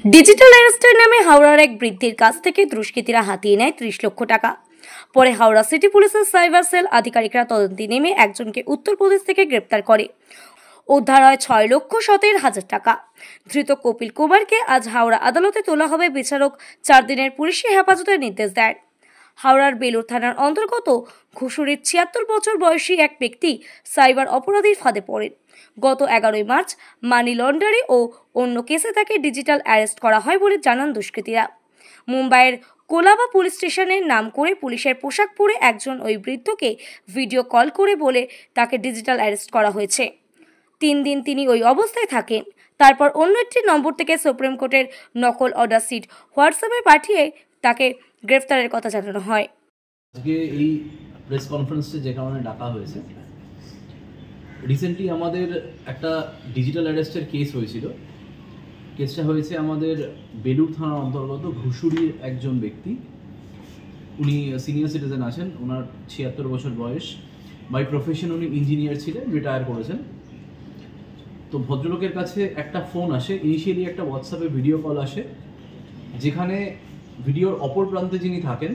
Digital অ্যারেস্টের নামে হাওড়ার এক বৃদ্ধের কাছ থেকে দুষ্কৃতীরা হাতিয়ে নেয় 30 লক্ষ টাকা। পরে হাওড়া সিটি পুলিশের সাইবার সেল আধিকারিকরা তদন্তে নেমে একজনকে উত্তরপ্রদেশ থেকে গ্রেপ্তার করে। উদ্ধার হয় 6,17,000 টাকা। ধৃত কপিল কুমারকে আজ হাওড়া আদালতে তোলা হবে। বিচারক 4 দিনের পুলিশি হেফাজতের নির্দেশ দেন। হাওড়ার বেলুর থানার অন্তর্গত ঘুষুরির 76 বছর বয়সী এক ব্যক্তি সাইবার অপরাধীর ফাঁদে পড়েন। গত 11 মার্চ মানি লন্ডারিং ও অন্য কেসে তাকে ডিজিটাল অ্যারেস্ট করা হয় বলে জানান দুষ্কৃতীরা। মুম্বাইয়ের কোলাবা পুলিশ স্টেশনের নাম করে পুলিশের পোশাক পরে একজন ওই বৃদ্ধকে ভিডিও কল করে বলে তাকে ডিজিটাল অ্যারেস্ট করা হয়েছে। 3 দিন তিনি ওই অবস্থায় থাকেন। তারপর অন্য একটি নম্বর থেকে সুপ্রিম কোর্টের নকল অর্ডার শিট হোয়াটসঅ্যাপে পাঠিয়ে তাকে গ্রেফতারের কথা জানানো হয়। আজকে এই প্রেস কনফারেন্সে যে কারণে ডাকা হয়েছে, রিসেন্টলি আমাদের একটা ডিজিটাল অ্যারেস্টের কেস হয়েছিল। কেসটা হয়েছে আমাদের বেলুর থানার অন্তর্গত ঘুষুরির একজন ব্যক্তি। উনি সিনিয়র সিটিজেন আছেন, ওনার 76 বছর বয়স। বাই প্রফেশন উনি ইঞ্জিনিয়ার ছিলেন, রিটায়ার করেছেন। তো ভদ্রলোকের কাছে একটা ফোন আসে, ইনিশিয়ালি একটা হোয়াটসঅ্যাপে ভিডিও কল আসে, যেখানে ভিডিওর অপর প্রান্তে যিনি থাকেন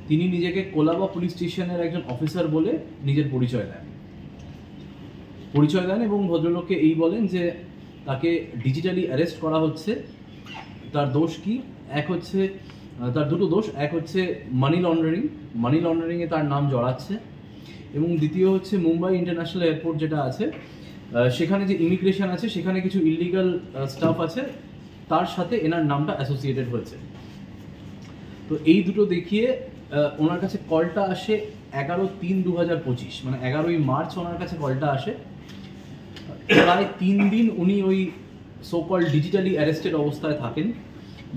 তিনি নিজেকে কোলাবা পুলিশ স্টেশনের একজন অফিসার বলে নিজের পরিচয় দেন এবং ভদ্রলোককে এই বলেন যে তাকে ডিজিটালি অ্যারেস্ট করা হচ্ছে। তার দোষ কি? তার দুটো দোষ। এক হচ্ছে মানি লন্ডারিংয়ে তার নাম জড়াচ্ছে, এবং দ্বিতীয় হচ্ছে মুম্বাই ইন্টারন্যাশনাল এয়ারপোর্ট যেটা আছে, সেখানে যে ইমিগ্রেশন আছে সেখানে কিছু ইলিগাল স্টাফ আছে, তার সাথে এনার নামটা অ্যাসোসিয়েটেড হয়েছে। তো এই দুটো দেখিয়ে ওনার কাছে কলটা আসে 11/3/2025, মানে 11ই মার্চ ওনার কাছে কলটা আসে। প্রায় 3 দিন উনি ওই সোকল ডিজিটালি অ্যারেস্টেড অবস্থায় থাকেন,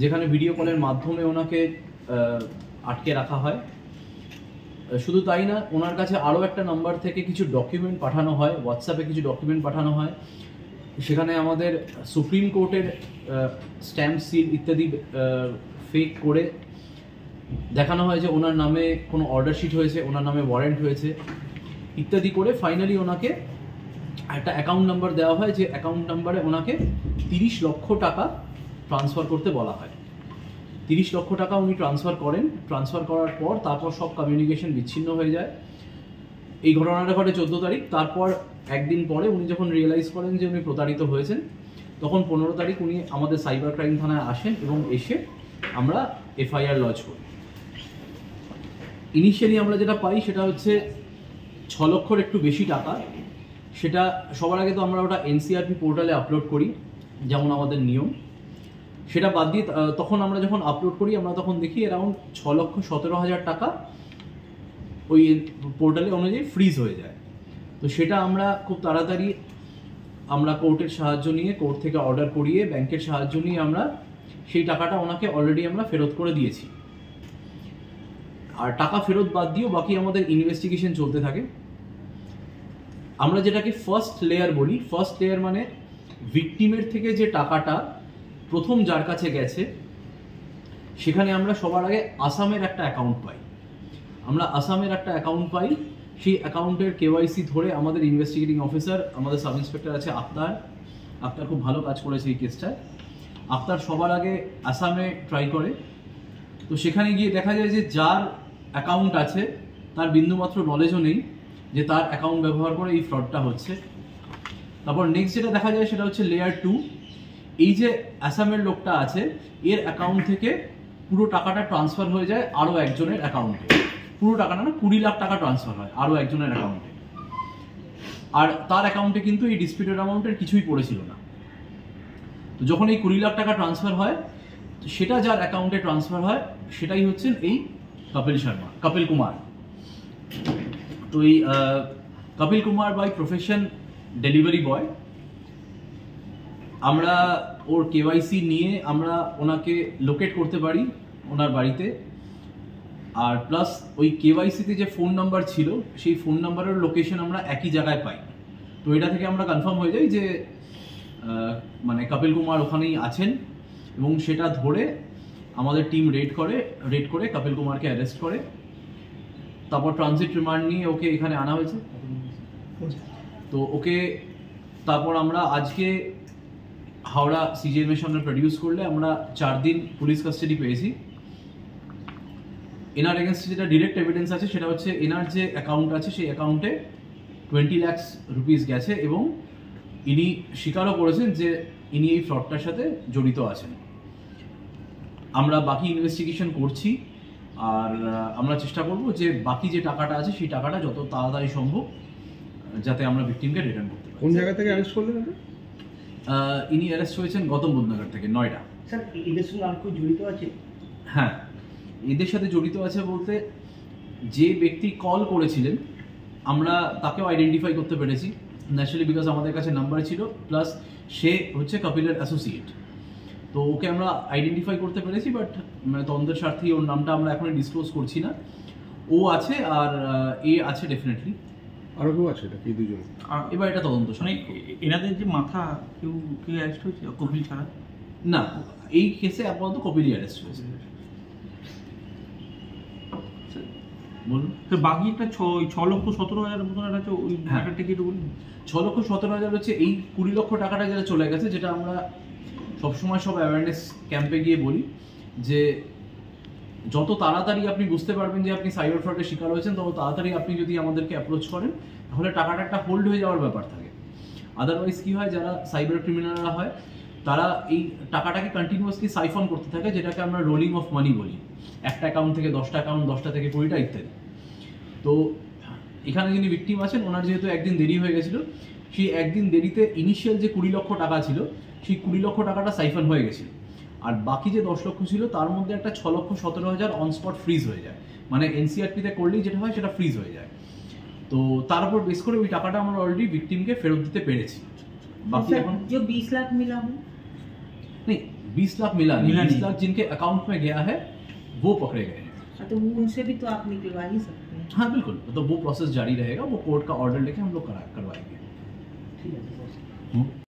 যেখানে ভিডিও কলের মাধ্যমে ওনাকে আটকে রাখা হয়। শুধু তাই না, ওনার কাছে আরও একটা নাম্বার থেকে কিছু ডকুমেন্ট পাঠানো হয়, হোয়াটসঅ্যাপে কিছু ডকুমেন্ট পাঠানো হয়। সেখানে আমাদের সুপ্রিম কোর্টের স্ট্যাম্প সিল ইত্যাদি ফেক করে দেখানো হয় যে ওনার নামে কোনো অর্ডার শিট হয়েছে, ওনার নামে ওয়ারেন্ট হয়েছে ইত্যাদি করে ফাইনালি ওনাকে একটা অ্যাকাউন্ট নাম্বার দেওয়া হয়, যে অ্যাকাউন্ট নাম্বারে ওনাকে 30 লক্ষ টাকা ট্রান্সফার করতে বলা হয়। 30 লক্ষ টাকা উনি ট্রান্সফার করেন। ট্রান্সফার করার পর তারপর সব কমিউনিকেশন বিচ্ছিন্ন হয়ে যায়। এই ঘটনাটা ঘটে 14 তারিখ। তারপর একদিন পরে উনি যখন রিয়েলাইজ করেন যে উনি প্রতারিত হয়েছেন, তখন 15 তারিখ উনি আমাদের সাইবার ক্রাইম থানায় আসেন এবং এসে আমরা FIR লজ করি। ইনিশিয়ালি আমরা যেটা পাই সেটা হচ্ছে 6 লক্ষর একটু বেশি টাকা। সেটা সবার আগে তো আমরা ওটা NCRP পোর্টালে আপলোড করি, যেমন আমাদের নিয়ম। সেটা বাদ দিয়ে তখন আমরা যখন আপলোড করি আমরা তখন দেখি অ্যারাউন্ড 6,17,000 টাকা ওই পোর্টালে অনুযায়ী ফ্রিজ হয়ে যায়। তো সেটা আমরা খুব তাড়াতাড়ি আমরা কোর্টের সাহায্য নিয়ে, কোর্ট থেকে অর্ডার করিয়ে, ব্যাংকের সাহায্য নিয়ে আমরা সেই টাকাটা ওনাকে অলরেডি আমরা ফেরত করে দিয়েছি। আর টাকা ফেরত বাদ দিয়েও বাকি আমাদের ইনভেস্টিগেশন চলতে থাকে। আমরা যেটাকে ফার্স্ট লেয়ার বলি, ফার্স্ট লেয়ার মানে ভিকটিমের থেকে যে টাকাটা প্রথম যার কাছে গেছে, সেখানে আমরা সবার আগে আসামের একটা অ্যাকাউন্ট পাই। সেই অ্যাকাউন্টের KYC ধরে আমাদের ইনভেস্টিগেটিং অফিসার, আমাদের সাব ইন্সপেক্টর আছে আক্তার খুব ভালো কাজ করেছে এই কেসটায়। আক্তার সবার আগে আসামে ট্রাই করে। তো সেখানে গিয়ে দেখা যায় যে যার অ্যাকাউন্ট আছে তার বিন্দুমাত্র নলেজও নেই যে তার অ্যাকাউন্ট ব্যবহার করে এই ফ্রডটা হচ্ছে। তারপর নেক্সট যেটা দেখা যায় সেটা হচ্ছে লেয়ার 2। এই যে আসামের লোকটা আছে, এর অ্যাকাউন্ট থেকে পুরো টাকাটা ট্রান্সফার হয়ে যায় আরও একজনের অ্যাকাউন্টে। পুরো টাকাটা না, 20 লাখ টাকা ট্রান্সফার হয় আরও একজনের অ্যাকাউন্টে। আর তার অ্যাকাউন্টে কিন্তু এই ডিসপিউটেড অ্যামাউন্টের কিছুই পড়েছিল না। তো যখন এই 20 লাখ টাকা ট্রান্সফার হয়, সেটা যার অ্যাকাউন্টে ট্রান্সফার হয় সেটাই হচ্ছেন এই কপিল কুমার। তো এই Kapil Kumar by profession delivery boy. আমরা ওর KYC নিয়ে আমরা ওনাকে লোকেট করতে পারি ওনার বাড়িতে। আর প্লাস ওই KYCতে যে ফোন নাম্বার ছিল, সেই ফোন নাম্বারের লোকেশন আমরা একই জায়গায় পাই। তো এটা থেকে আমরা কনফার্ম হয়ে যাই যে মানে কপিল কুমার ওখানেই আছেন, এবং সেটা ধরে আমাদের টিম রেড করে কপিল কুমারকে অ্যারেস্ট করে। তারপর ট্রানজিট রিমান্ড নিয়ে ওকে এখানে আনা হয়েছে। তো ওকে তারপর আমরা আজকে হাওড়া সিজিএম এর সামনে প্রডিউস করলে আমরা 4 দিন পুলিশ কাস্টাডি পেয়েছি। এনার এগেনস্টে যেটা ডিরেক্ট এভিডেন্স আছে সেটা হচ্ছে এনার যে অ্যাকাউন্ট আছে সেই অ্যাকাউন্টে 20 লাখ রুপিস গেছে এবং ইনি স্বীকারও করেছেন যে ইনি এই ফ্রডটার সাথে জড়িত আছেন। আমরা বাকি ইনভেস্টিগেশন করছি আর আমরা চেষ্টা করব যে বাকি যে টাকাটা আছে সেই টাকাটা যত তাড়াতাড়ি সম্ভব যাতে আমরা ভিকটিমকে রিটার্ন করতে পারি। কোন জায়গা থেকে অ্যারেস্ট করলেন আপনি? ইনি অ্যারেস্ট হয়েছেন গৌতম বুদ্ধনগর থেকে, নয়ডা। স্যার এদের সঙ্গে আর কেউ জড়িত আছে? হ্যাঁ, এদের সাথে জড়িত আছে বলতে যে ব্যক্তি কল করেছিলেন আমরা তাকেও আইডেন্টিফাই করতে পেরেছি ন্যাচারালি, বিকজ আমাদের কাছে নাম্বার ছিল, প্লাস সে হচ্ছে কপিলের অ্যাসোসিয়েট। তো ওকে আমরা আইডেন্টিফাই করতে পেরেছি, বাট মানে তদন্তের স্বার্থেই ওর নামটা আমরা এখন ডিসক্লোজ করছি না। ও আছে আর এ আছে ডেফিনেটলি। আরো কেউ আছে? এটা কি দুজন? এবার এটা তদন্ত মানে সাপেক্ষ। এনাদের যে মাথা কেউ অ্যারেস্ট হয়েছে কপিল ছাড়া? না, এই কেসে আপাতত কপিলই অ্যারেস্ট হয়েছে। বলুন। তো বাকি একটা 6,17,000 মতন আছে ওই হ্যাঁ। টাকাটা কি একটু বলুন। 6,17,000 হচ্ছে এই 20 লক্ষ টাকাটা যেটা চলে গেছে, যেটা আমরা সবসময় সব অ্যাওয়ারনেস ক্যাম্পে গিয়ে বলি যে যত তাড়াতাড়ি আপনি বুঝতে পারবেন যে আপনি সাইবার ফ্রডের শিকার হয়েছেন তত তাড়াতাড়ি আপনি যদি আমাদেরকে অ্যাপ্রোচ করেন তাহলে টাকাটা একটা হোল্ড হয়ে যাওয়ার ব্যাপার থাকে। আদারওয়াইজ কি হয়, যারা সাইবার ক্রিমিনালরা হয় তারা এই টাকাটাকে কন্টিনিউয়াসলি সাইফন করতে থাকে, যেটাকে আমরা রোলিং অফ মানি বলি। একটা অ্যাকাউন্ট থেকে 10টা অ্যাকাউন্ট, 10টা থেকে 20টা ইত্যাদি। তো এখানে যিনি ভিকটিম আছেন ওনার যেহেতু একদিন দেরি হয়ে গেছিল, সেই একদিন দেরিতে ইনিশিয়াল যে 20 লক্ষ টাকা ছিল সেই 20 লক্ষ টাকাটা সাইফন হয়ে গেছিল। আর বাকি যে 10 লক্ষ ছিল তার মধ্যে একটা 6,17,000 অন স্পট ফ্রিজ হয়ে যায়, মানে এনসিআরপিতে করলেই যেটা হয় সেটা ফ্রিজ হয়ে যায়। তো তার উপর বেস করে ওই টাকাটা আমরা অলরেডি ভিকটিমকে ফেরত দিতে পেরেছি। বাকি এখন जो 20 लाख मिला हो नहीं, 20 लाख मिला नहीं, मिला 20 नहीं। लाख जिनके अकाउंट में गया है वो पकड़े गए हैं। तो वो उनसे भी तो आप निकलवा ही सकते हैं। हाँ बिल्कुल, तो वो प्रोसेस जारी रहेगा, वो कोर्ट का ऑर्डर लेके हम लोग करवाएंगे। ठीक है सर। हम्म।